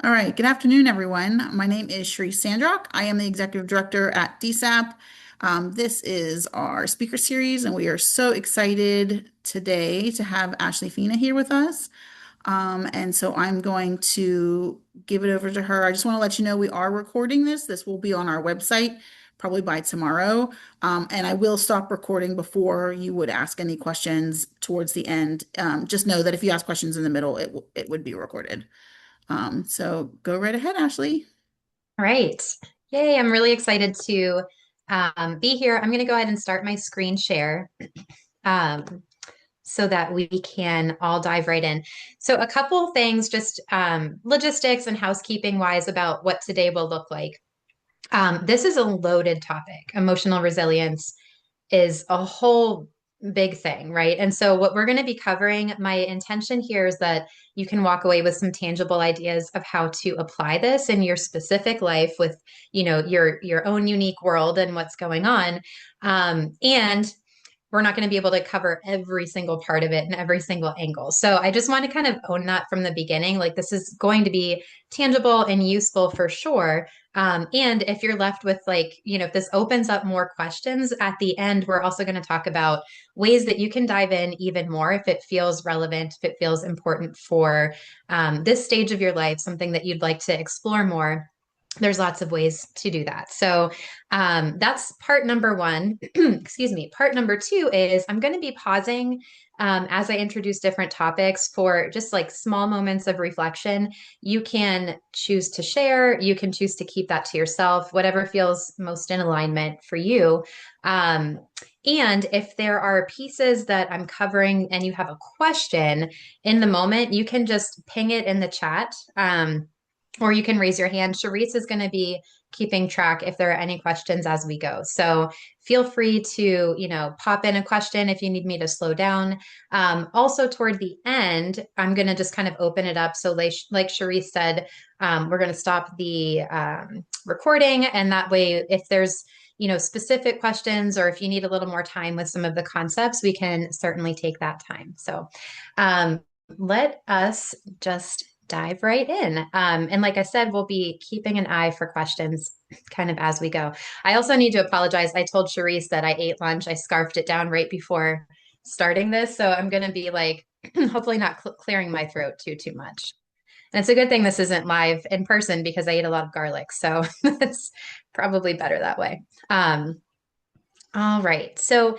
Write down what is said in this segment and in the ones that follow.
All right, good afternoon, everyone. My name is Shri Sandrock. I am the executive director at DSAP. This is our speaker series, and we are so excited today to have Ashley Fina here with us. And so I'm going to give it over to her. I just want to let you know we are recording this. This will be on our website probably by tomorrow. And I will stop recording before you would ask any questions towards the end. Just know that if you ask questions in the middle, it would be recorded. So go right ahead, Ashley. All right. Yay, I'm really excited to be here. I'm going to go ahead and start my screen share um, so that we can all dive right in. So, a couple things, just logistics and housekeeping wise, about what today will look like. This is a loaded topic. Emotional resilience is a whole big thing, right? And so what we're going to be covering, my intention here is that you can walk away with some tangible ideas of how to apply this in your specific life with, your own unique world and what's going on. And we're not going to be able to cover every single part of it and every single angle. So I just want to kind of own that from the beginning. Like this is going to be tangible and useful for sure. And if you're left with if this opens up more questions at the end, we're also going to talk about ways that you can dive in even more if it feels relevant, if it feels important for this stage of your life, something that you'd like to explore more. There's lots of ways to do that. So that's part number one. Excuse me. Part number two is I'm going to be pausing as I introduce different topics for just like small moments of reflection. You can choose to share, you can choose to keep that to yourself, whatever feels most in alignment for you. Um, and if there are pieces that I'm covering and you have a question in the moment, you can just ping it in the chat. Or you can raise your hand. Charisse is going to be keeping track if there are any questions as we go. So feel free to, pop in a question if you need me to slow down. Also, toward the end, I'm going to just kind of open it up. So, like Charisse said, we're going to stop the recording, and that way, if there's specific questions, or if you need a little more time with some of the concepts, we can certainly take that time. So, um, let us just dive right in. And like I said, we'll be keeping an eye for questions kind of as we go. I also need to apologize. I told Charisse that I ate lunch. I scarfed it down right before starting this. So I'm going to be like, hopefully not clearing my throat too much. And it's a good thing this isn't live in person because I ate a lot of garlic. So it's probably better that way. All right. So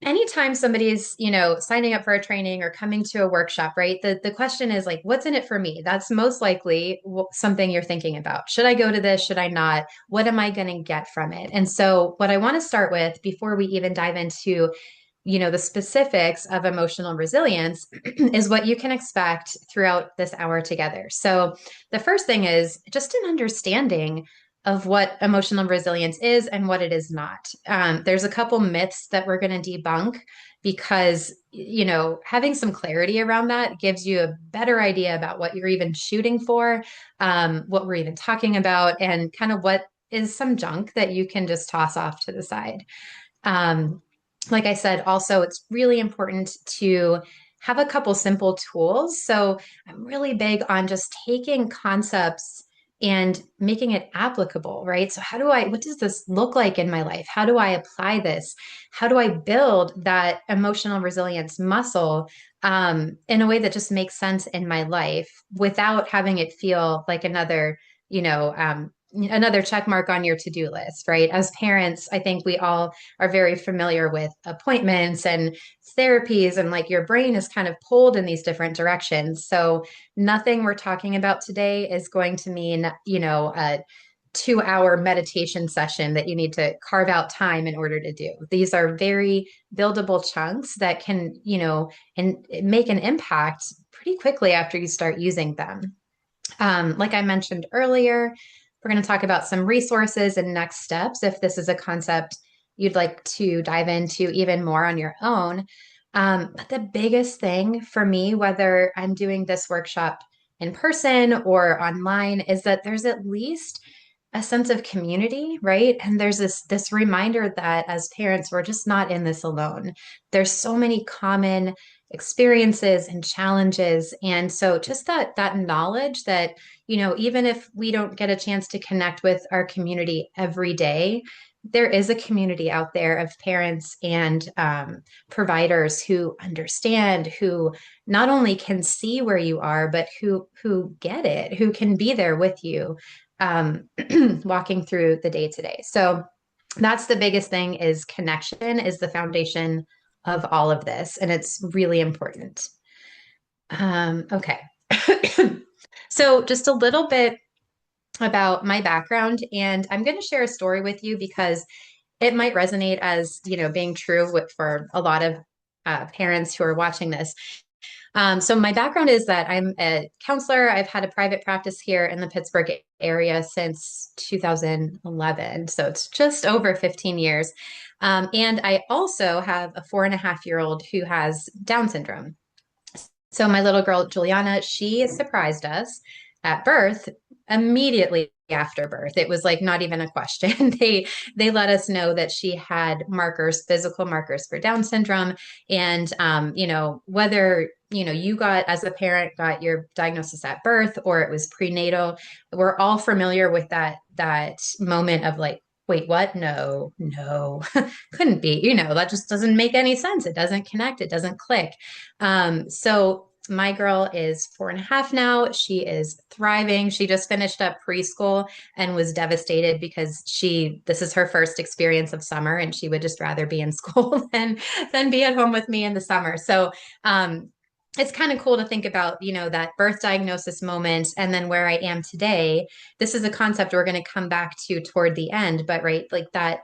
anytime somebody's signing up for a training or coming to a workshop, right, the question is like, what's in it for me? That's most likely something you're thinking about. Should I go to this? Should I not? What am I going to get from it? And so what I want to start with before we even dive into the specifics of emotional resilience is what you can expect throughout this hour together. So the first thing is just an understanding of what emotional resilience is and what it is not. There's a couple myths that we're going to debunk because, having some clarity around that gives you a better idea about what you're even shooting for, what we're even talking about, and kind of what is some junk that you can just toss off to the side. Um, like I said, also, it's really important to have a couple simple tools. So I'm really big on just taking concepts and making it applicable, right? So what does this look like in my life? How do I apply this? How do I build that emotional resilience muscle in a way that just makes sense in my life without having it feel like another check mark on your to-do list, right? As parents, I think we all are very familiar with appointments and therapies, and like your brain is kind of pulled in these different directions. So nothing we're talking about today is going to mean, a 2 hour meditation session that you need to carve out time in order to do. These are very buildable chunks that can, and make an impact pretty quickly after you start using them. Like I mentioned earlier, we're going to talk about some resources and next steps if this is a concept you'd like to dive into even more on your own. But the biggest thing for me, whether I'm doing this workshop in person or online, is that there's at least a sense of community, right? And there's this reminder that as parents, we're just not in this alone. There's so many common experiences and challenges. And so just that knowledge that, even if we don't get a chance to connect with our community every day, there is a community out there of parents and providers who understand, who not only can see where you are, but who get it, who can be there with you, walking through the day to day. So that's the biggest thing, is connection is the foundation of all of this, and it's really important. Okay. So just a little bit about my background, and I'm going to share a story with you because it might resonate as, being true for a lot of parents who are watching this. So my background is that I'm a counselor. I've had a private practice here in the Pittsburgh area since 2011. So it's just over 15 years. And I also have a 4.5-year-old who has Down syndrome. So my little girl, Juliana, she surprised us at birth, immediately after birth. It was like not even a question. They let us know that she had markers, physical markers for Down syndrome. And whether you got, as a parent, got your diagnosis at birth or it was prenatal, we're all familiar with that moment of like, wait, what? No, no, couldn't be. That just doesn't make any sense. It doesn't connect. It doesn't click. So my girl is 4.5 now. She is thriving. She just finished up preschool and was devastated because this is her first experience of summer, and she would just rather be in school than be at home with me in the summer. So, it's kind of cool to think about, that birth diagnosis moment and then where I am today. This is a concept we're going to come back to toward the end, but right, like that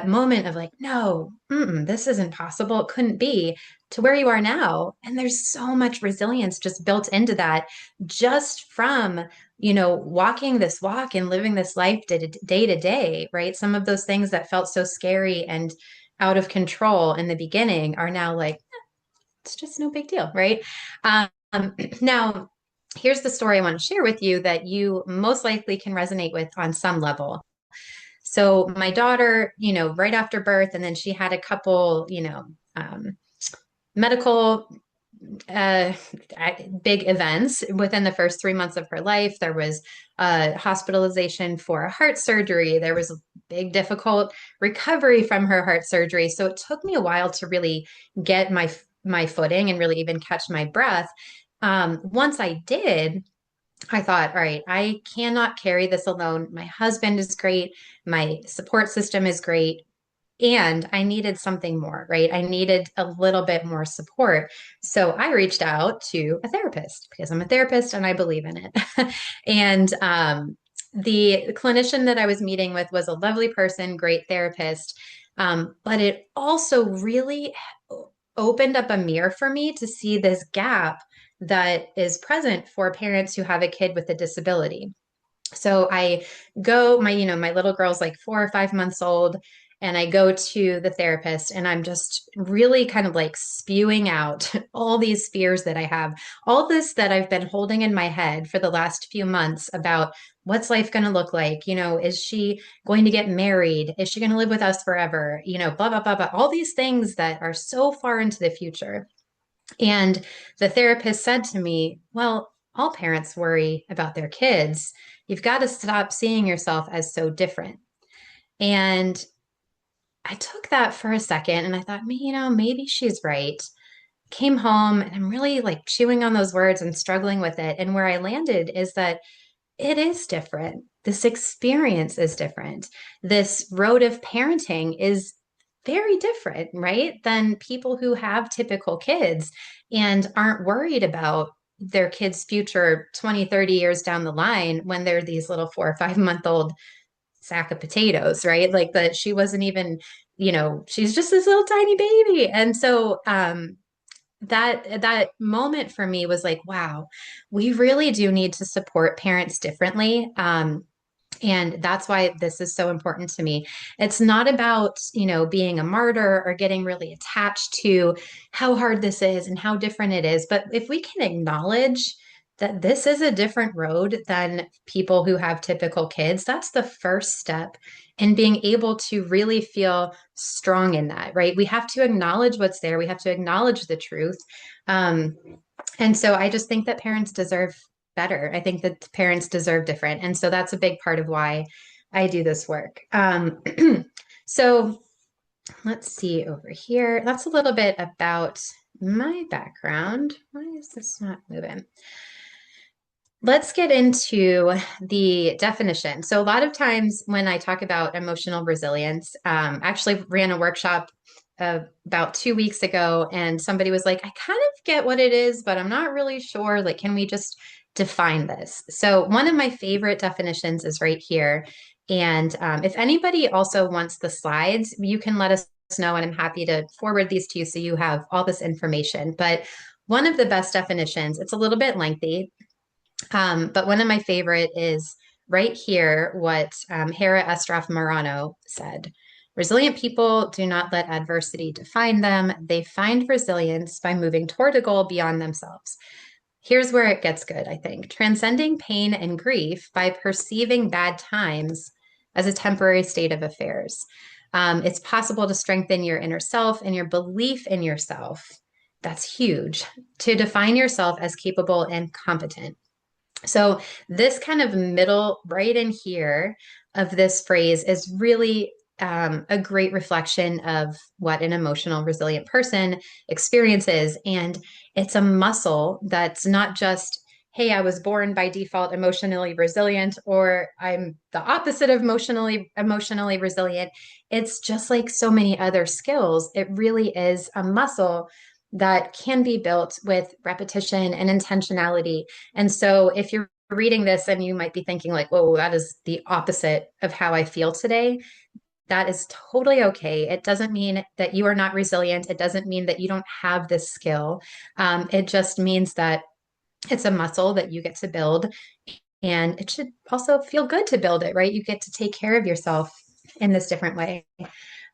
moment of like, no, this isn't possible. It couldn't be, to where you are now. And there's so much resilience just built into that, just from, walking this walk and living this life day to day, right? Some of those things that felt so scary and out of control in the beginning are now like, it's just no big deal, right? Um, Now, here's the story I want to share with you that you most likely can resonate with on some level. So my daughter, right after birth, and then she had a couple, medical uh, big events within the first 3 months of her life. There was hospitalization for a heart surgery. There was a big, difficult recovery from her heart surgery. So it took me a while to really get my footing and really even catch my breath. Once I did, I thought, all right, I cannot carry this alone. My husband is great. My support system is great. And I needed something more, right? I needed a little bit more support. So I reached out to a therapist because I'm a therapist and I believe in it. And the clinician that I was meeting with was a lovely person, great therapist. But it also really opened up a mirror for me to see this gap that is present for parents who have a kid with a disability. So I go, my little girl's like 4 or 5 months old, and I go to the therapist and I'm just really kind of like spewing out all these fears that I have, all this that I've been holding in my head for the last few months about what's life going to look like? Is she going to get married? Is she going to live with us forever? Blah, blah, blah, blah, all these things that are so far into the future. And the therapist said to me, well, all parents worry about their kids. You've got to stop seeing yourself as so different. And I took that for a second and I thought, maybe she's right. Came home and I'm really like chewing on those words and struggling with it. And where I landed is that it is different. This experience is different. This road of parenting is very different, right? Than people who have typical kids and aren't worried about their kids' future 20, 30 years down the line when they're these little 4 or 5 month old sack of potatoes, right? Like that she wasn't even, she's just this little tiny baby. And so that moment for me was like, wow, we really do need to support parents differently. And that's why this is so important to me. It's not about, being a martyr or getting really attached to how hard this is and how different it is. But if we can acknowledge that this is a different road than people who have typical kids. That's the first step in being able to really feel strong in that, right? We have to acknowledge what's there. We have to acknowledge the truth. Um, and so I just think that parents deserve better. I think that parents deserve different. And so that's a big part of why I do this work. So let's see over here. That's a little bit about my background. Why is this not moving? Let's get into the definition. So, a lot of times when I talk about emotional resilience, I actually ran a workshop about 2 weeks ago, and somebody was like, I kind of get what it is, but I'm not really sure. Like, can we just define this? So, one of my favorite definitions is right here. And if anybody also wants the slides, you can let us know, and I'm happy to forward these to you so you have all this information. But one of the best definitions, it's a little bit lengthy, but one of my favorite is right here what Hera Estroff Marano said. Resilient people do not let adversity define them. They find resilience by moving toward a goal beyond themselves. Here's where it gets good, I think. Transcending pain and grief by perceiving bad times as a temporary state of affairs. It's possible to strengthen your inner self and your belief in yourself. That's huge. To define yourself as capable and competent. So, this kind of middle right in here of this phrase is really a great reflection of what an emotional resilient person experiences. And it's a muscle that's not just, hey, I was born by default emotionally resilient, or I'm the opposite of emotionally resilient. It's just like so many other skills. It really is a muscle that can be built with repetition and intentionality. And so if you're reading this and you might be thinking like, whoa, that is the opposite of how I feel today, that is totally okay. It doesn't mean that you are not resilient. It doesn't mean that you don't have this skill. It just means that it's a muscle that you get to build, and it should also feel good to build it, right? You get to take care of yourself in this different way.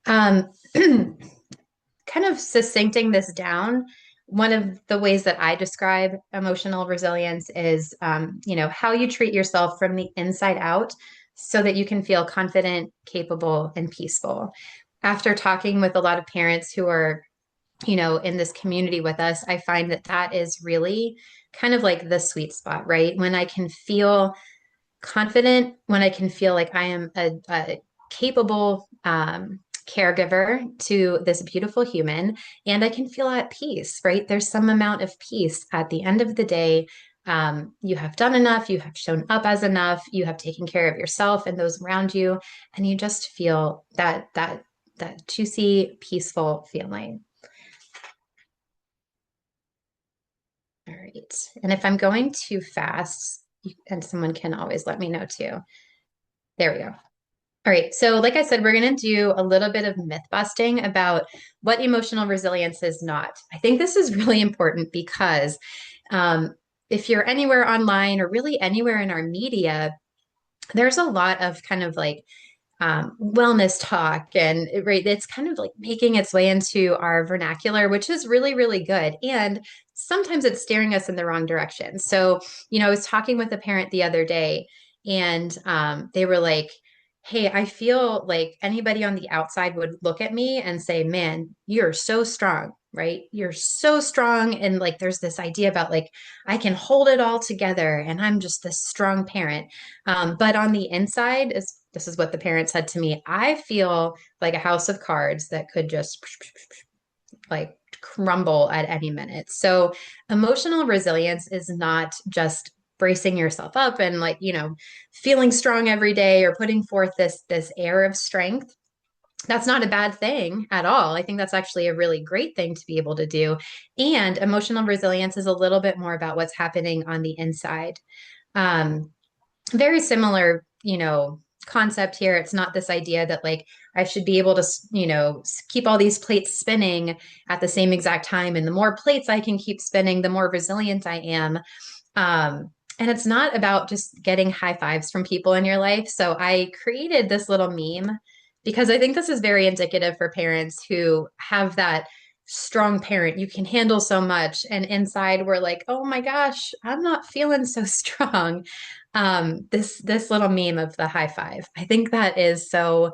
Um, kind of succincting this down, one of the ways that I describe emotional resilience is, how you treat yourself from the inside out so that you can feel confident, capable, and peaceful. After talking with a lot of parents who are, in this community with us, I find that that is really kind of like the sweet spot, right? When I can feel confident, when I can feel like I am a capable caregiver to this beautiful human, and I can feel at peace, right? There's some amount of peace at the end of the day. You have done enough, you have shown up as enough, you have taken care of yourself and those around you, and you just feel that juicy, peaceful feeling. All right. And if I'm going too fast, and someone can always let me know too. There we go. All right. So, like I said, we're going to do a little bit of myth busting about what emotional resilience is not. I think this is really important because if you're anywhere online or really anywhere in our media, there's a lot of kind of like wellness talk, and right, it's kind of like making its way into our vernacular, which is really, really good. And sometimes it's steering us in the wrong direction. So, I was talking with a parent the other day, and they were like, hey, I feel like anybody on the outside would look at me and say, man, you're so strong, right? You're so strong. And like, there's this idea about like, I can hold it all together and I'm just this strong parent. But on the inside, is this is what the parent said to me. I feel like a house of cards that could just like crumble at any minute. So emotional resilience is not just bracing yourself up and like, feeling strong every day or putting forth this air of strength. That's not a bad thing at all. I think that's actually a really great thing to be able to do. And emotional resilience is a little bit more about what's happening on the inside. Very similar, concept here. It's not this idea that like I should be able to, keep all these plates spinning at the same exact time. And the more plates I can keep spinning, the more resilient I am. And it's not about just getting high fives from people in your life. So I created this little meme because I think this is very indicative for parents who have that strong parent. You can handle so much. And inside we're like, oh my gosh, I'm not feeling so strong. This little meme of the high five. I think that is so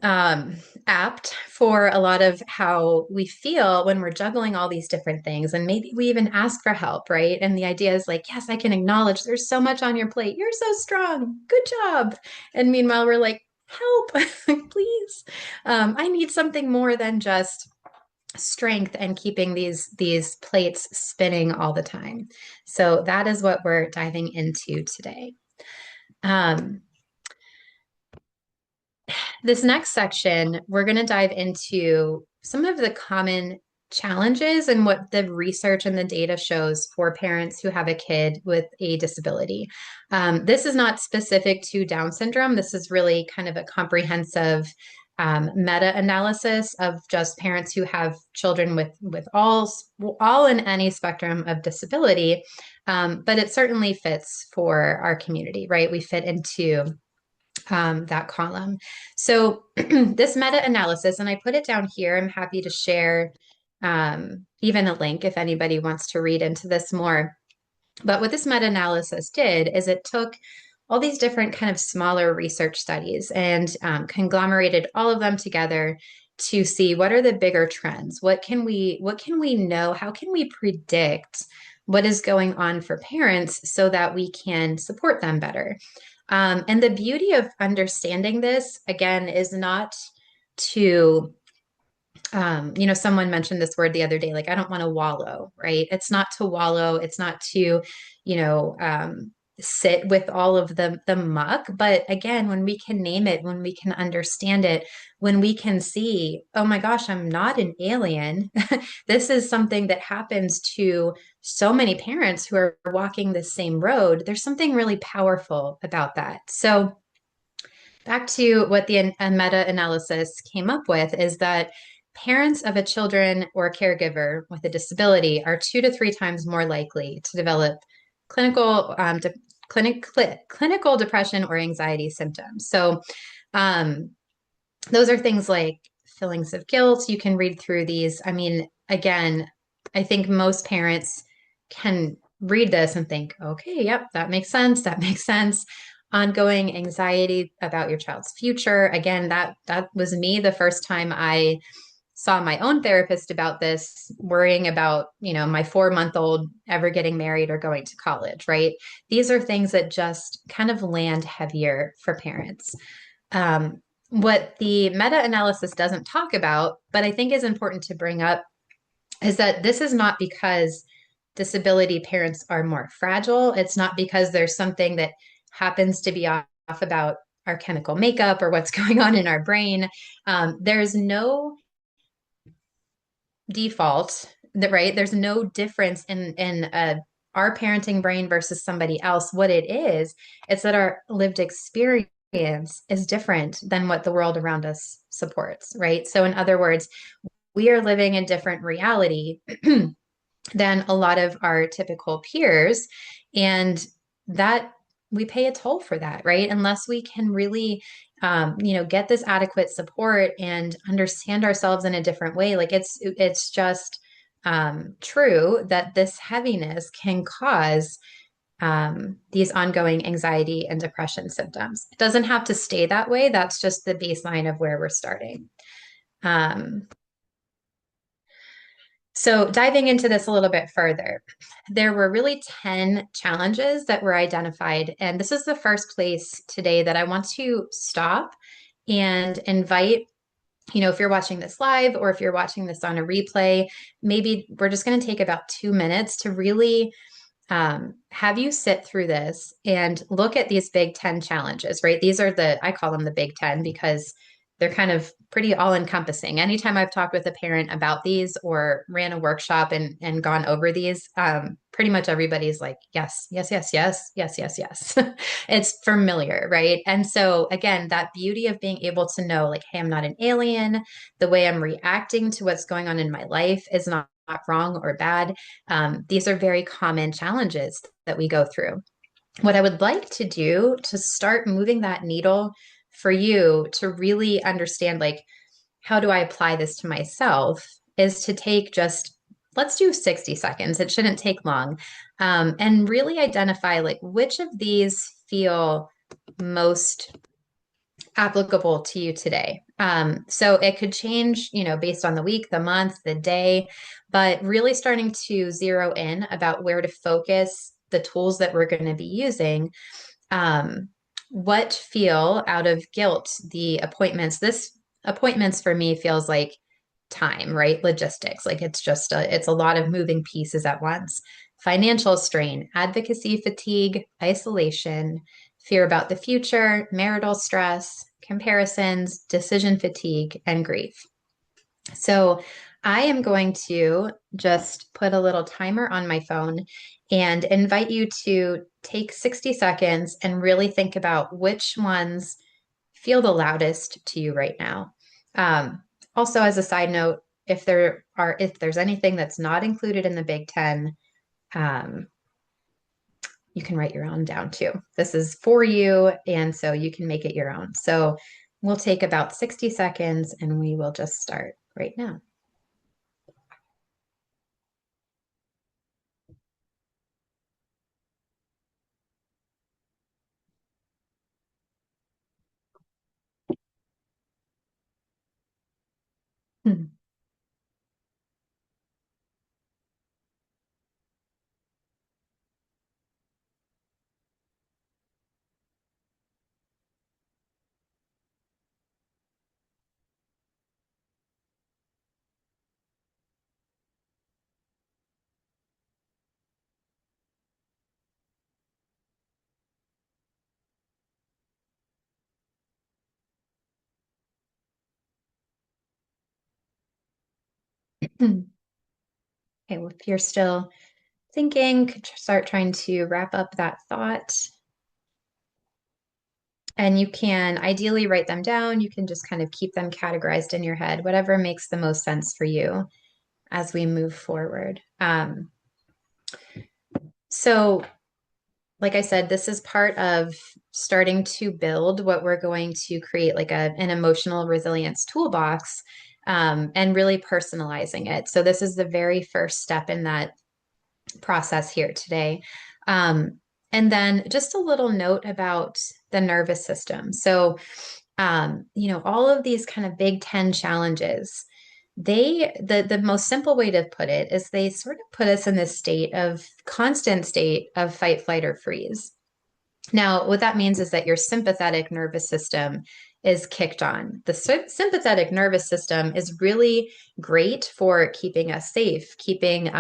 um, apt for a lot of how we feel when we're juggling all these different things. And maybe we even ask for help, right? And the idea is like, yes, I can acknowledge there's so much on your plate. You're so strong. Good job. And meanwhile, we're like, help, please. I need something more than just strength and keeping these plates spinning all the time. So that is what we're diving into today. Um, This next section, we're going to dive into some of the common challenges and what the research and the data shows for parents who have a kid with a disability. This is not specific to Down syndrome. This is really kind of a comprehensive meta-analysis of just parents who have children with all in any spectrum of disability. But it certainly fits for our community, right? We fit into that column. So this meta-analysis, and I put it down here. I'm happy to share even a link if anybody wants to read into this more. But what this meta-analysis did is it took all these different kind of smaller research studies and conglomerated all of them together to see what are the bigger trends. What can we know? How can we predict what is going on for parents so that we can support them better? And the beauty of understanding this, again, is not to, someone mentioned this word the other day, like, I don't want to wallow, right? It's not to wallow. It's not to, you know, sit with all of the muck. But again, when we can name it, when we can understand it, when we can see, oh my gosh, I'm not an alien. This is something that happens to so many parents who are walking the same road. There's something really powerful about that. So back to what the meta-analysis came up with is that parents of a children or caregiver with a disability are 2 to 3 times more likely to develop clinical clinical depression or anxiety symptoms. So um, those are things like feelings of guilt. You can read through these. I mean, again, I think most parents can read this and think, okay, yep, that makes sense. That makes sense. Ongoing anxiety about your child's future. Again, that was me the first time I saw my own therapist about this, worrying about, my 4-month-old ever getting married or going to college, right? These are things that just kind of land heavier for parents. Um, what the meta-analysis doesn't talk about, but I think is important to bring up, is that this is not because disability parents are more fragile. It's not because there's something that happens to be off about our chemical makeup or what's going on in our brain. There's no default, right? There's no difference in our parenting brain versus somebody else. What it is, it's that our lived experience is different than what the world around us supports, right? So, in other words, we are living in different reality than a lot of our typical peers. And that we pay a toll for that, right? Unless we can really, get this adequate support and understand ourselves in a different way. Like it's just true that this heaviness can cause these ongoing anxiety and depression symptoms. It doesn't have to stay that way. That's just the baseline of where we're starting. Um, So, diving into this a little bit further, there were really 10 challenges that were identified. And this is the first place today that I want to stop and invite, if you're watching this live or if you're watching this on a replay, maybe we're just going to take about 2 minutes to really have you sit through this and look at these big 10 challenges, right? These are I call them the big 10 because they're kind of pretty all encompassing. Anytime I've talked with a parent about these or ran a workshop and gone over these, pretty much everybody's like, yes, yes, yes, yes, yes, yes, yes. It's familiar, right? And so again, that beauty of being able to know, like, hey, I'm not an alien. The way I'm reacting to what's going on in my life is not wrong or bad. These are very common challenges that we go through. What I would like to do to start moving that needle for you to really understand, like, how do I apply this to myself, is to take just, let's do 60 seconds. It shouldn't take long. And really identify like which of these feel most applicable to you today. So it could change, based on the week, the month, the day, but really starting to zero in about where to focus the tools that we're going to be using. Um, what feel out of guilt, the appointments, this appointments for me feels like time, right? Logistics. Like it's a lot of moving pieces at once. Financial strain, advocacy fatigue, isolation, fear about the future, marital stress, comparisons, decision fatigue, and grief. So I am going to just put a little timer on my phone and invite you to take 60 seconds and really think about which ones feel the loudest to you right now. Um, Also, as a side note, if there's anything that's not included in the Big Ten, um, you can write your own down too. This is for you, and so you can make it your own. So we'll take about 60 seconds and we will just start right now. Okay, well, if you're still thinking, could start trying to wrap up that thought. And you can ideally write them down. You can just kind of keep them categorized in your head, whatever makes the most sense for you as we move forward. So, like I said, this is part of starting to build what we're going to create like an emotional resilience toolbox, and really personalizing it. So, this is the very first step in that process here today. Um, and then just a little note about the nervous system. So, all of these kind of Big Ten challenges, the most simple way to put it is they sort of put us in this constant state of fight, flight, or freeze. Now, what that means is that your sympathetic nervous system is kicked on. The sympathetic nervous system is really great for keeping us safe, keeping,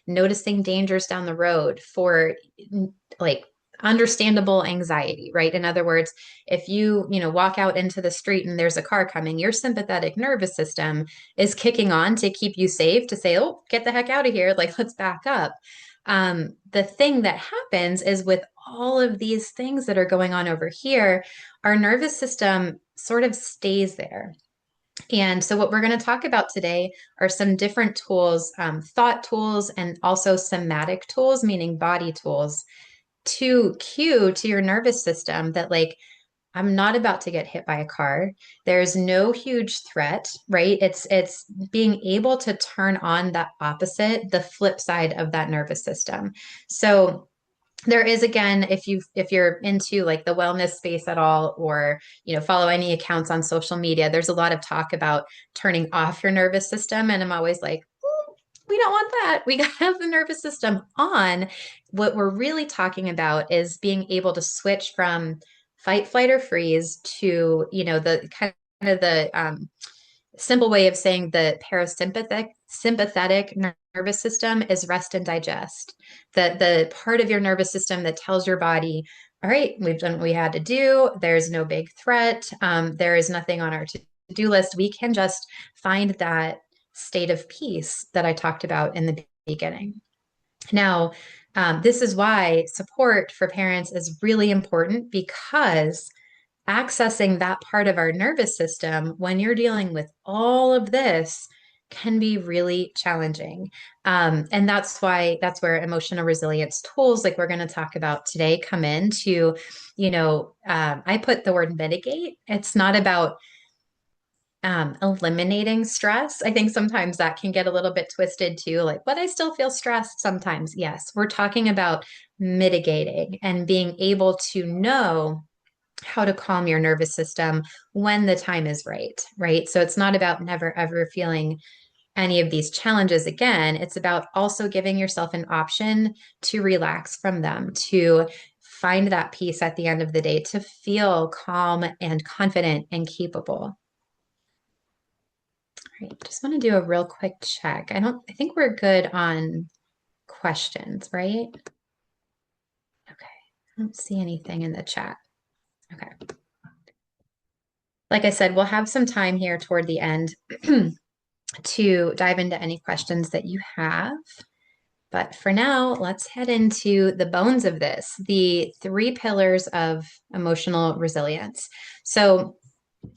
noticing dangers down the road, for like understandable anxiety, right? In other words, if walk out into the street and there's a car coming, your sympathetic nervous system is kicking on to keep you safe, to say, oh, get the heck out of here. Like, let's back up. The thing that happens is with all of these things that are going on over here, our nervous system sort of stays there. And so, what we're going to talk about today are some different tools, thought tools, and also somatic tools, meaning body tools, to cue to your nervous system that, like, I'm not about to get hit by a car. There's no huge threat, right? It's being able to turn on that opposite, the flip side of that nervous system. So there is, again, if you're into like the wellness space at all, or follow any accounts on social media, there's a lot of talk about turning off your nervous system, and I'm always like, we don't want that. We got to have the nervous system on. What we're really talking about is being able to switch from fight, flight, or freeze to, the kind of the simple way of saying the parasympathetic sympathetic nervous system is rest and digest. The part of your nervous system that tells your body, all right, we've done what we had to do. There's no big threat. There is nothing on our to-do list. We can just find that state of peace that I talked about in the beginning. Now, this is why support for parents is really important, because accessing that part of our nervous system when you're dealing with all of this can be really challenging. And that's where emotional resilience tools like we're going to talk about today come in to, I put the word mitigate. It's not about eliminating stress. I think sometimes that can get a little bit twisted too, like, but I still feel stressed sometimes. Yes, we're talking about mitigating and being able to know how to calm your nervous system when the time is right, right? So it's not about never ever feeling any of these challenges again. It's about also giving yourself an option to relax from them, to find that peace at the end of the day, to feel calm and confident and capable. All right, just want to do a real quick check. I think we're good on questions, right? Okay. I don't see anything in the chat. Okay. Like I said, we'll have some time here toward the end to dive into any questions that you have. But for now, let's head into the bones of this, the three pillars of emotional resilience. So,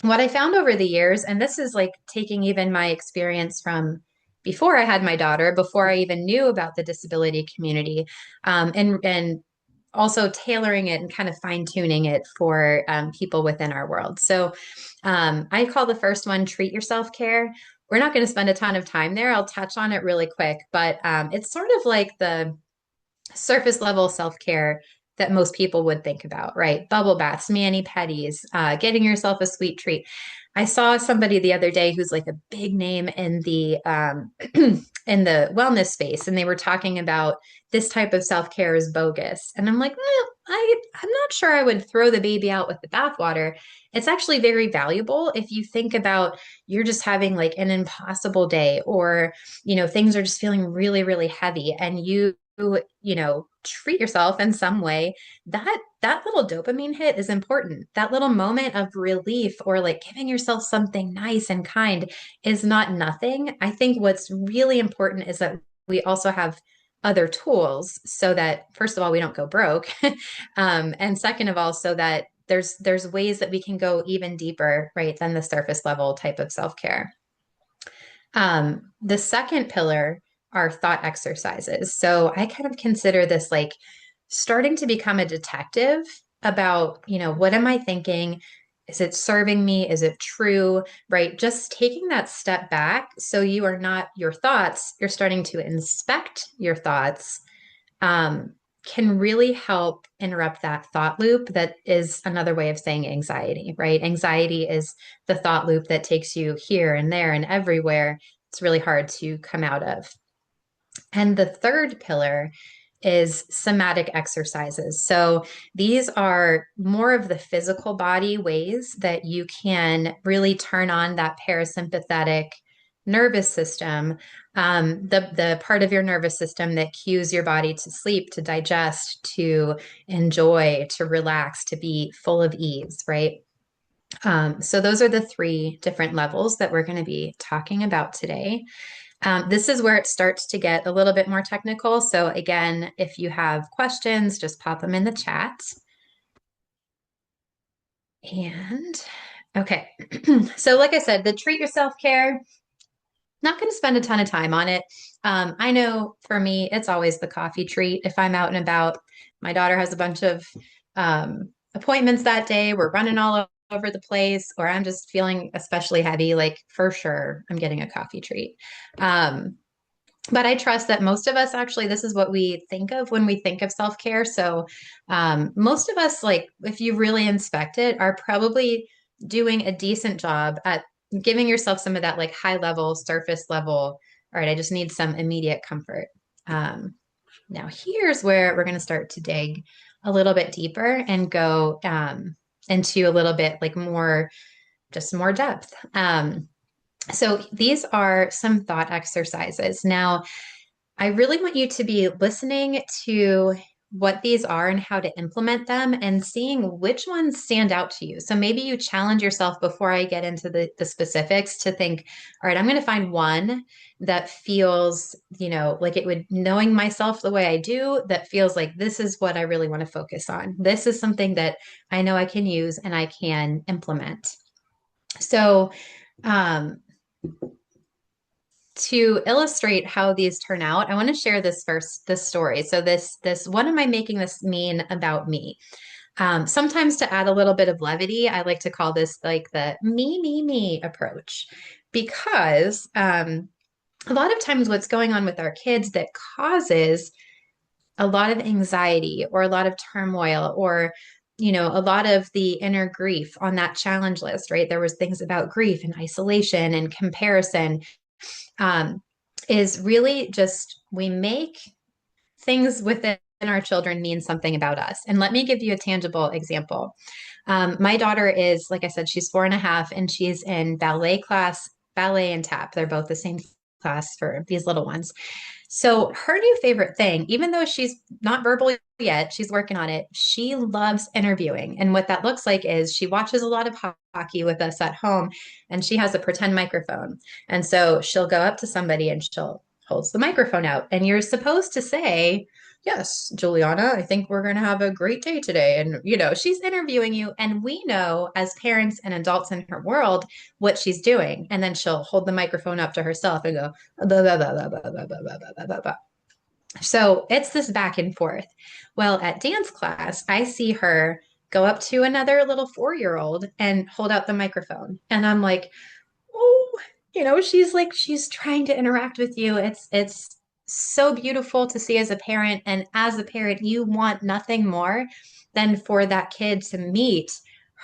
what I found over the years, and this is like taking even my experience from before I had my daughter, before I even knew about the disability community, and also tailoring it and kind of fine tuning it for people within our world. So I call the first one treat your self care. We're not going to spend a ton of time there. I'll touch on it really quick, but it's sort of like the surface level self care that most people would think about, right? Bubble baths, mani pedis, getting yourself a sweet treat. I saw somebody the other day who's like a big name in the in the wellness space, and they were talking about this type of self care is bogus, and I'm like, I'm not sure I would throw the baby out with the bathwater. It's actually very valuable if you think about you're just having like an impossible day, or things are just feeling really, really heavy, and treat yourself in some way. That little dopamine hit is important. That little moment of relief, or like giving yourself something nice and kind, is not nothing. I think what's really important is that we also have other tools, so that first of all we don't go broke, and second of all, so that there's ways that we can go even deeper, right, than the surface level type of self-care. The second pillar are thought exercises. So I kind of consider this like starting to become a detective about, what am I thinking? Is it serving me? Is it true? Right? Just taking that step back, so you are not your thoughts, you're starting to inspect your thoughts, can really help interrupt that thought loop. That is another way of saying anxiety, right? Anxiety is the thought loop that takes you here and there and everywhere. It's really hard to come out of. And the third pillar is somatic exercises. So these are more of the physical body ways that you can really turn on that parasympathetic nervous system, the part of your nervous system that cues your body to sleep, to digest, to enjoy, to relax, to be full of ease, right? So those are the three different levels that we're going to be talking about today. This is where it starts to get a little bit more technical. So again, if you have questions, just pop them in the chat. And okay, so like I said, the treat yourself care, not going to spend a ton of time on it. I know for me, it's always the coffee treat. If I'm out and about, my daughter has a bunch of appointments that day. We're running all over the place, or I'm just feeling especially heavy, like for sure, I'm getting a coffee treat. But I trust that most of us actually, this is what we think of when we think of self care. So, most of us, like, if you really inspect it, are probably doing a decent job at giving yourself some of that, like, high level, surface level. All right, I just need some immediate comfort. Um, Now, here's where we're going to start to dig a little bit deeper and go into a little bit like more, just more depth. So these are some thought exercises. Now, I really want you to be listening to what these are and how to implement them, and seeing which ones stand out to you. So maybe you challenge yourself before I get into the specifics to think, all right, I'm going to find one that feels, like it would, knowing myself the way I do, that feels like this is what I really want to focus on. This is something that I know I can use and I can implement. So, um, to illustrate how these turn out, I want to share this story. So this what am I making this mean about me? Sometimes to add a little bit of levity, I like to call this like the me approach because a lot of times what's going on with our kids that causes a lot of anxiety or a lot of turmoil or a lot of the inner grief on that challenge list, right? There was things about grief and isolation and comparison, um, is really just we make things within our children mean something about us. And let me give you a tangible example. My daughter is, like I said, she's 4.5 and she's in ballet class, ballet and tap. They're both the same class for these little ones. So her new favorite thing, even though she's not verbal yet, she's working on it. She loves interviewing. And what that looks like is she watches a lot of hockey with us at home and she has a pretend microphone. And so she'll go up to somebody and she'll holds the microphone out. And you're supposed to say, yes, Juliana, I think we're going to have a great day today. And, she's interviewing you. And we know as parents and adults in her world what she's doing. And then she'll hold the microphone up to herself and go, blah, blah, blah, blah, blah, blah, blah, blah, blah, blah, blah. So it's this back and forth. Well, at dance class, I see her go up to another little 4-year-old and hold out the microphone. And I'm like, oh, she's like, she's trying to interact with you. It's so beautiful to see as a parent. And as a parent, you want nothing more than for that kid to meet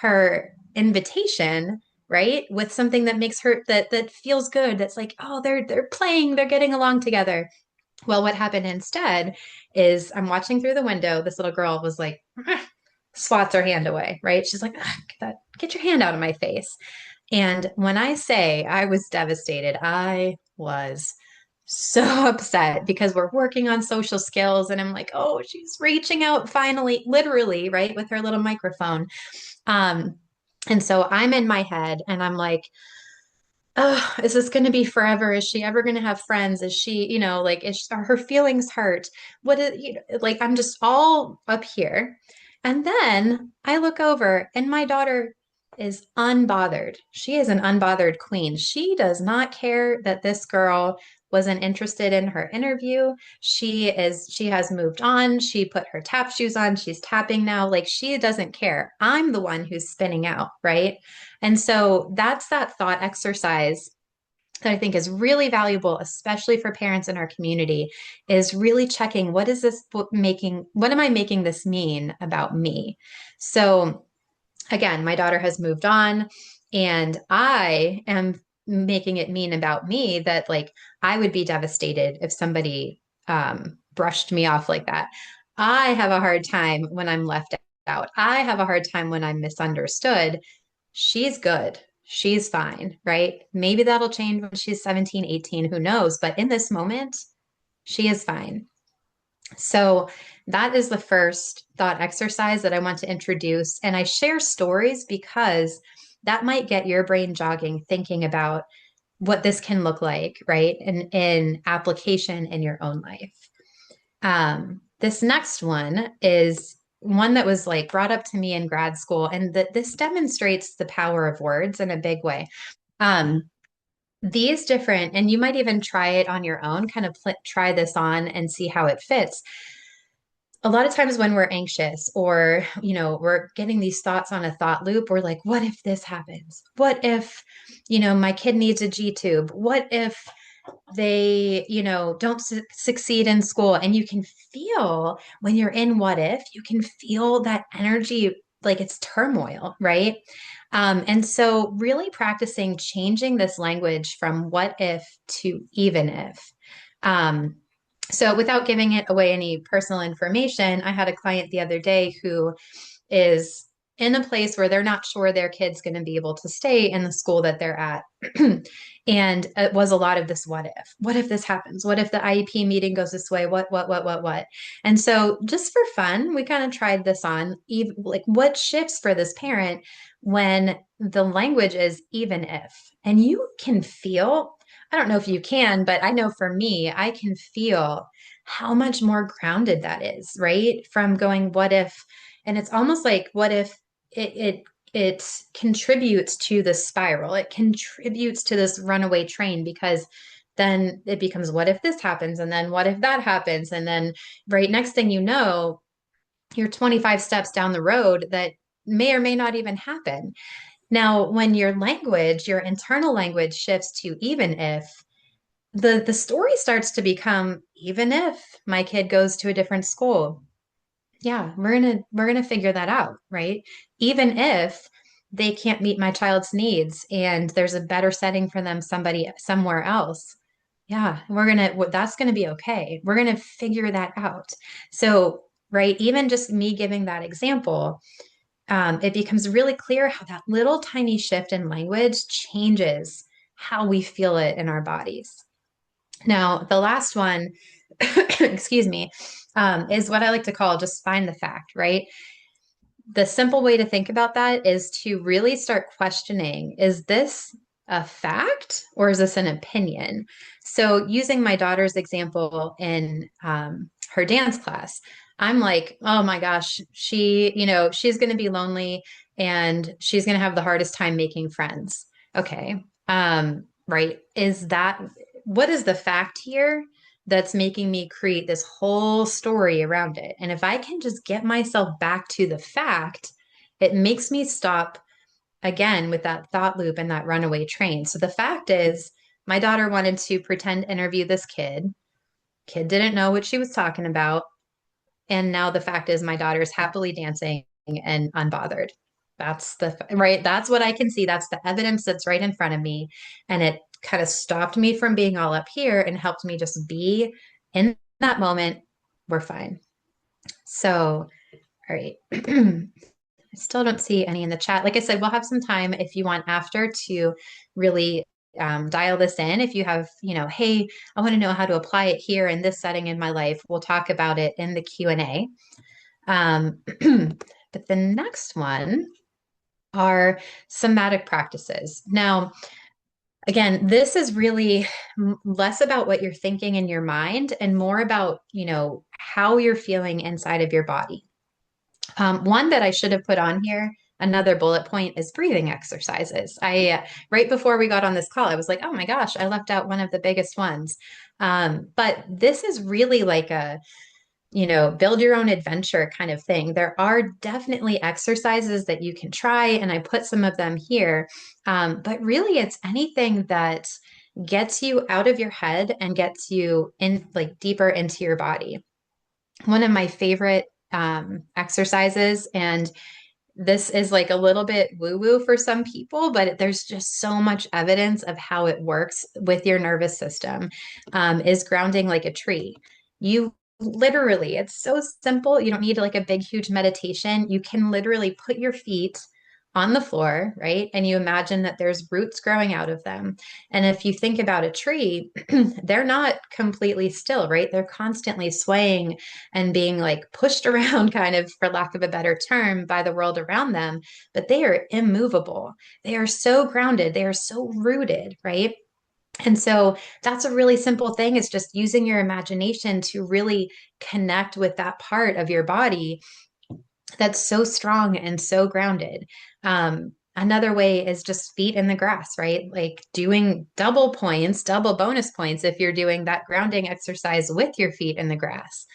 her invitation, right? With something that makes her that feels good. That's like, oh, they're playing, they're getting along together. Well, what happened instead is I'm watching through the window. This little girl was like, swats her hand away, right? She's like, get your hand out of my face. And when I say I was devastated, I was so upset because we're working on social skills. And I'm like, oh, she's reaching out finally, literally, right, with her little microphone. Um, and so I'm in my head and I'm like, oh, is this going to be forever? Is she ever going to have friends? Is she, like, are her feelings hurt? What is, like, I'm just all up here. And then I look over and my daughter is unbothered. She is an unbothered queen. She does not care that this girl wasn't interested in her interview. She has moved on. She put her tap shoes on. She's tapping now. Like she doesn't care. I'm the one who's spinning out, right? And so that's that thought exercise that I think is really valuable, especially for parents in our community, is really checking what am I making this mean about me? So again, my daughter has moved on and I am making it mean about me that like I would be devastated if somebody brushed me off like that. I have a hard time when I'm left out. I have a hard time when I'm misunderstood. She's good. She's fine, right? Maybe that'll change when she's 17, 18, who knows? But in this moment, she is fine. So that is the first thought exercise that I want to introduce. And I share stories because that might get your brain jogging, thinking about what this can look like, right? In application in your own life. This next one is one that was like brought up to me in grad school, and that this demonstrates the power of words in a big way. Um, these different, and you might even try it on your own, kind of try this on and see how it fits. A lot of times when we're anxious or, we're getting these thoughts on a thought loop, we're like, what if this happens? What if, my kid needs a G tube? What if they, don't succeed in school? And you can feel when you're in what if, you can feel that energy like it's turmoil, right? And so really practicing changing this language from what if to even if. Um, so without giving it away any personal information, I had a client the other day who is in a place where they're not sure their kid's going to be able to stay in the school that they're at. And it was a lot of this what if. What if this happens? What if the IEP meeting goes this way? What? And so just for fun, we kind of tried this on, like what shifts for this parent when the language is even if. And you can feel, I don't know if you can, but I know for me, I can feel how much more grounded that is, right? From going, what if, and it's almost like, what if it contributes to the spiral. It contributes to this runaway train because then it becomes, what if this happens? And then what if that happens? And then right next thing you know, you're 25 steps down the road that may or may not even happen. Now, when your language, your internal language shifts to even if, the story starts to become even if my kid goes to a different school, yeah, we're gonna figure that out, right? Even if they can't meet my child's needs and there's a better setting for them somebody somewhere else, yeah, that's gonna be okay. We're gonna figure that out. So, right, even just me giving that example, it becomes really clear how that little tiny shift in language changes how we feel it in our bodies. Now, the last one, excuse me, is what I like to call just find the fact, right? The simple way to think about that is to really start questioning, is this a fact or is this an opinion? So, using my daughter's example in her dance class, I'm like, oh my gosh, she's going to be lonely and she's going to have the hardest time making friends. Okay. Right. What is the fact here that's making me create this whole story around it? And if I can just get myself back to the fact, it makes me stop again with that thought loop and that runaway train. So the fact is, my daughter wanted to pretend interview this kid. Kid didn't know what she was talking about. And now the fact is, my daughter's happily dancing and unbothered. Right. That's what I can see. That's the evidence that's right in front of me. And it kind of stopped me from being all up here and helped me just be in that moment. We're fine. So, all right. I still don't see any in the chat. Like I said, we'll have some time if you want after to really dial this in. If you have, hey, I want to know how to apply it here in this setting in my life, we'll talk about it in the Q&A. But the next one are somatic practices. Now, again, this is really less about what you're thinking in your mind and more about, how you're feeling inside of your body. One that I should have put on here, another bullet point is breathing exercises. Right before we got on this call, I was like, oh my gosh, I left out one of the biggest ones. But this is really like build your own adventure kind of thing. There are definitely exercises that you can try, and I put some of them here. But really, it's anything that gets you out of your head and gets you in like deeper into your body. One of my favorite exercises, and this is like a little bit woo woo for some people, but there's just so much evidence of how it works with your nervous system, is grounding like a tree. You literally, it's so simple. You don't need like a big, huge meditation. You can literally put your feet on the floor, right? And you imagine that there's roots growing out of them. And if you think about a tree, they're not completely still, right? They're constantly swaying and being like pushed around, kind of, for lack of a better term, by the world around them, but they are immovable. They are so grounded, they are so rooted, right? And so that's a really simple thing, is just using your imagination to really connect with that part of your body that's so strong and so grounded. Another way is just feet in the grass, right? Like doing double points, double bonus points if you're doing that grounding exercise with your feet in the grass.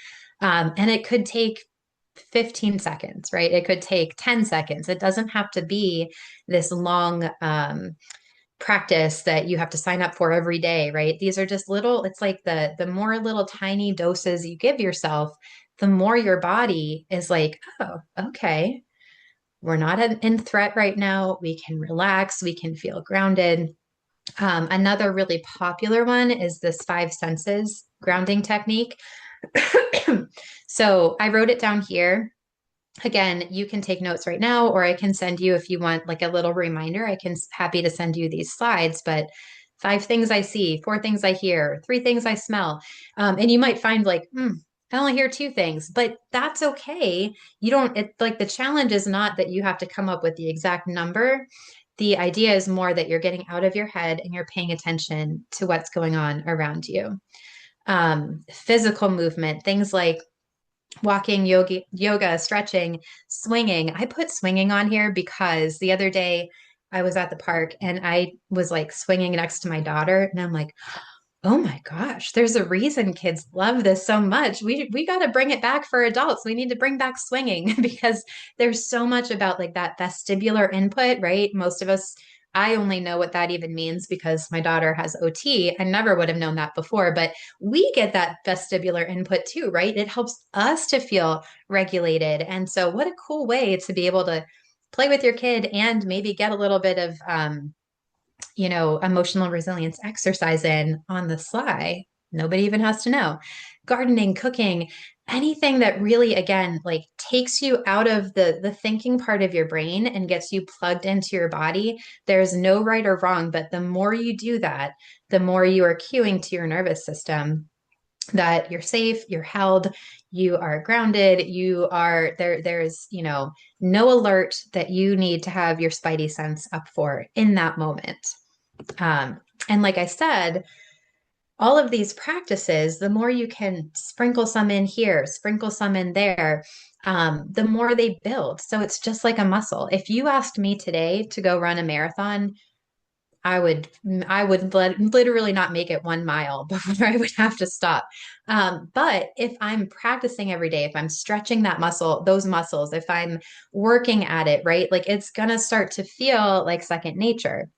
And it could take 15 seconds, right? It could take 10 seconds. It doesn't have to be this long practice that you have to sign up for every day, right? These are just little, it's like the more little tiny doses you give yourself, the more your body is like, oh, okay, we're not in threat right now. We can relax, we can feel grounded. Another really popular one is this five senses grounding technique. So I wrote it down here. Again, you can take notes right now, or I can send you, if you want like a little reminder, I can happy to send you these slides, but five things I see, four things I hear, three things I smell. And you might find like, I only hear two things, but that's okay. You don't, it like the challenge is not that you have to come up with the exact number. The idea is more that you're getting out of your head and you're paying attention to what's going on around you. Physical movement, things like walking, yoga, stretching, swinging. I put swinging on here because the other day I was at the park and I was like swinging next to my daughter, and I'm like, Oh my gosh, there's a reason kids love this so much. We got to bring it back for adults. We need to bring back swinging because there's so much about like that vestibular input, right? Most of us, I only know what that even means because my daughter has OT. I never would have known that before, but we get that vestibular input too, right? It helps us to feel regulated. And so what a cool way to be able to play with your kid and maybe get a little bit of emotional resilience exercise in on the sly. Nobody even has to know. Gardening, cooking, anything that really, again, like takes you out of the thinking part of your brain and gets you plugged into your body. There's no right or wrong, but the more you do that, the more you are cueing to your nervous system that you're safe, you're held, you are grounded, you are there. There's, no alert that you need to have your spidey sense up for in that moment. Um, and like I said, all of these practices, the more you can sprinkle some in here, sprinkle some in there, the more they build. So it's just like a muscle. If you asked me today to go run a marathon, I would literally not make it 1 mile before I would have to stop. But if I'm practicing every day, if I'm stretching that muscle, those muscles, if I'm working at it, right, like it's gonna start to feel like second nature.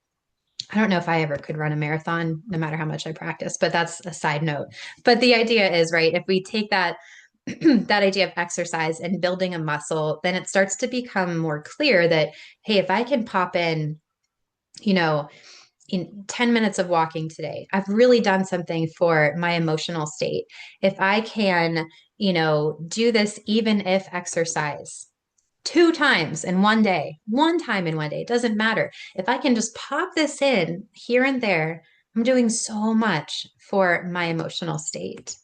I don't know if I ever could run a marathon, no matter how much I practice, but that's a side note. But the idea is, right, if we take that that idea of exercise and building a muscle, then it starts to become more clear that, hey, if I can pop you know, in 10 minutes of walking today, I've really done something for my emotional state. If I can, do this, even if exercise 2 times in one day, 1 time in one day, it doesn't matter. If I can just pop this in here and there, I'm doing so much for my emotional state.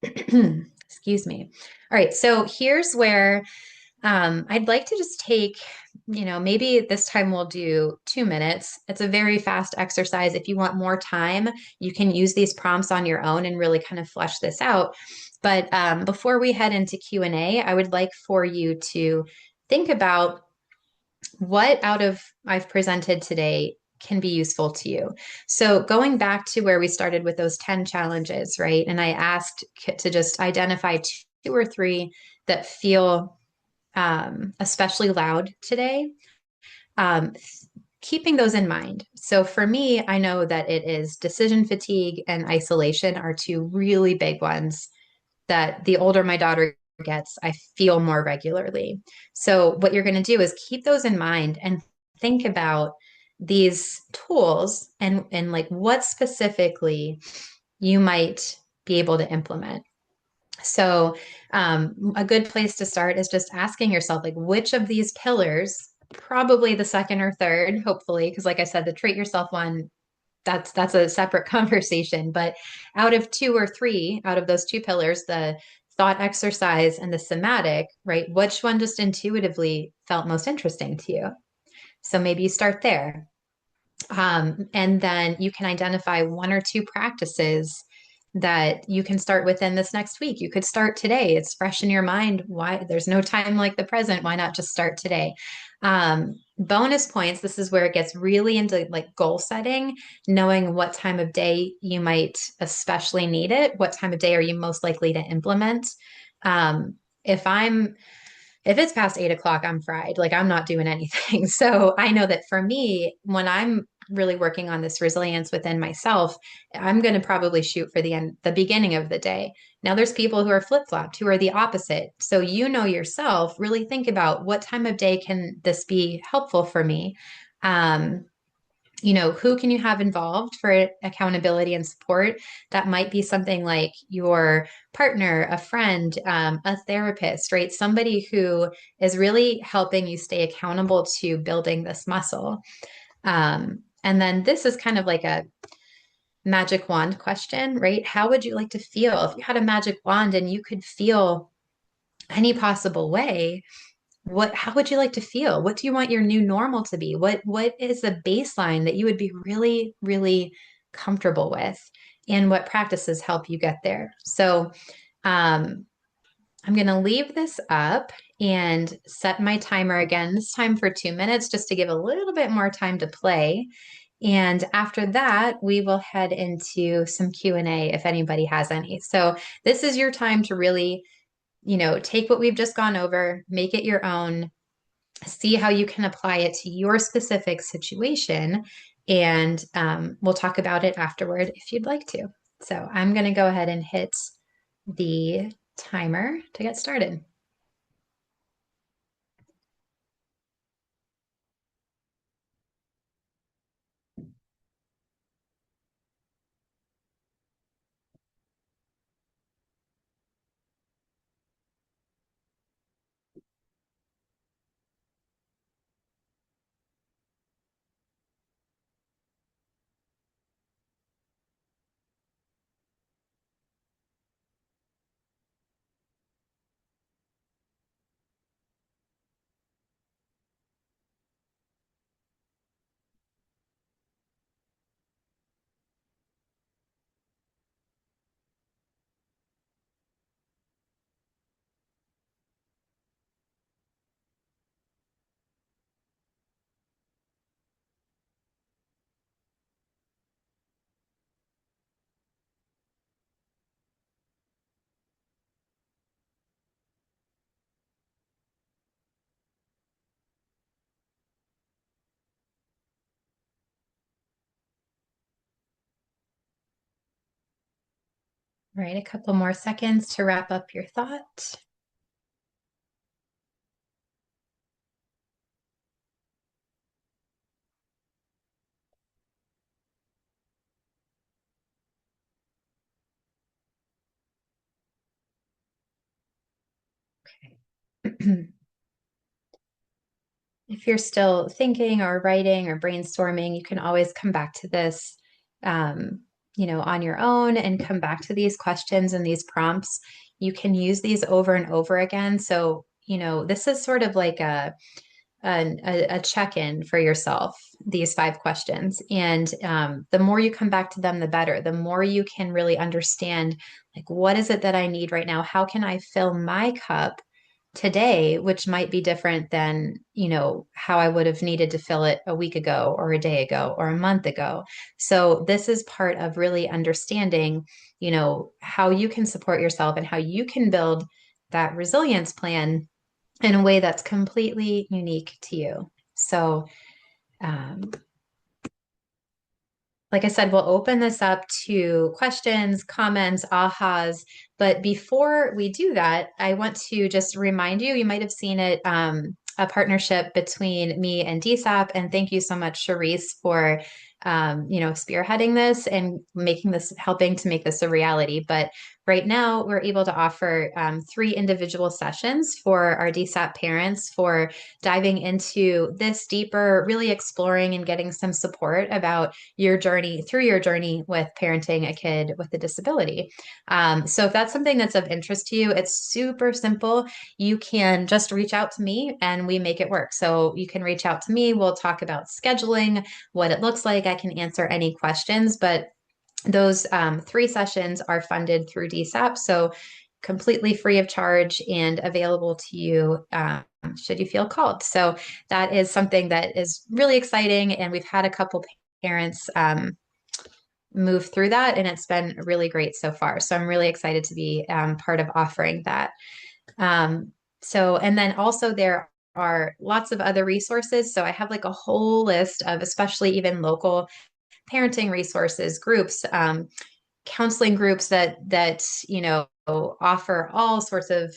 Excuse me. All right, so here's where I'd like to just take, maybe this time we'll do 2 minutes. It's a very fast exercise. If you want more time, you can use these prompts on your own and really kind of flesh this out. But before we head into Q&A, I would like for you to think about what out of I've presented today can be useful to you. So going back to where we started with those 10 challenges, right? And I asked to just identify two or three that feel especially loud today. Um, Keeping those in mind. So for me, I know that it is decision fatigue and isolation are two really big ones that the older my daughter gets, I feel more regularly. So what you're going to do is keep those in mind and think about these tools and like what specifically you might be able to implement. So, a good place to start is just asking yourself, like, which of these pillars, probably the second or third, hopefully, because like I said, the treat yourself one, that's a separate conversation. But out of two or three, out of those two pillars, the thought exercise and the somatic, right? Which one just intuitively felt most interesting to you? So maybe you start there. And then you can identify one or two practices that you can start within this next week. You could start today. It's fresh in your mind. Why there's no time like the present. Why not just start today? Bonus points. This is where it gets really into like goal setting, knowing what time of day you might especially need it. What time of day are you most likely to implement? Um, if I'm if it's past 8 o'clock, I'm fried. Like I'm not doing anything. So I know that for me, when I'm really working on this resilience within myself, I'm going to probably shoot for the beginning of the day. Now there's people who are flip-flopped, who are the opposite. So yourself, really think about what time of day can this be helpful for me? Um, who can you have involved for accountability and support? That might be something like your partner, a friend, a therapist, right? Somebody who is really helping you stay accountable to building this muscle. And then this is kind of like a magic wand question, right? How would you like to feel if you had a magic wand and you could feel any possible way? How would you like to feel? What do you want your new normal to be? What is the baseline that you would be really, really comfortable with? And what practices help you get there? So um, I'm going to leave this up and set my timer again, this time for 2 minutes, just to give a little bit more time to play. And after that, we will head into some Q&A if anybody has any. So this is your time to really, take what we've just gone over, make it your own, see how you can apply it to your specific situation, and we'll talk about it afterward if you'd like to. So I'm going to go ahead and hit the timer to get started. All right, a couple more seconds to wrap up your thought. Okay. If you're still thinking or writing or brainstorming, you can always come back to this, um, on your own and come back to these questions and these prompts. You can use these over and over again. So, this is sort of like a check-in for yourself, these 5 questions. And the more you come back to them, the better. The more you can really understand, like, what is it that I need right now? How can I fill my cup today, which might be different than, how I would have needed to fill it a week ago or a day ago or a month ago. So this is part of really understanding, how you can support yourself and how you can build that resilience plan in a way that's completely unique to you. So, um, like I said, we'll open this up to questions, comments, ahas. But before we do that, I want to just remind you, you might have seen it, a partnership between me and DSAP. And thank you so much, Charisse, for spearheading this and making this, helping to make this a reality. But right now, we're able to offer 3 individual sessions for our DSAP parents for diving into this deeper, really exploring and getting some support about your journey through your journey with parenting a kid with a disability. So if that's something that's of interest to you, it's super simple. You can just reach out to me and we make it work. So you can reach out to me. We'll talk about scheduling, what it looks like. I can answer any questions, but those 3 sessions are funded through DSAP. So completely free of charge and available to you should you feel called. So that is something that is really exciting. And we've had a couple parents move through that, and it's been really great so far. So I'm really excited to be part of offering that. And then also there are lots of other resources. So I have like a whole list of, especially even local parenting resources, groups, counseling groups that offer all sorts of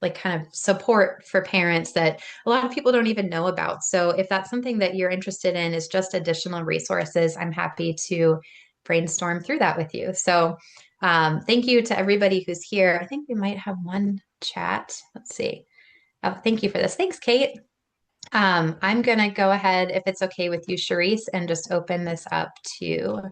like kind of support for parents that a lot of people don't even know about. So if that's something that you're interested in, is just additional resources, I'm happy to brainstorm through that with you. So thank you to everybody who's here. I think we might have one chat. Let's see. Oh, thank you for this. Thanks, Kate. I'm going to go ahead, if it's okay with you, Charisse, and just open this up to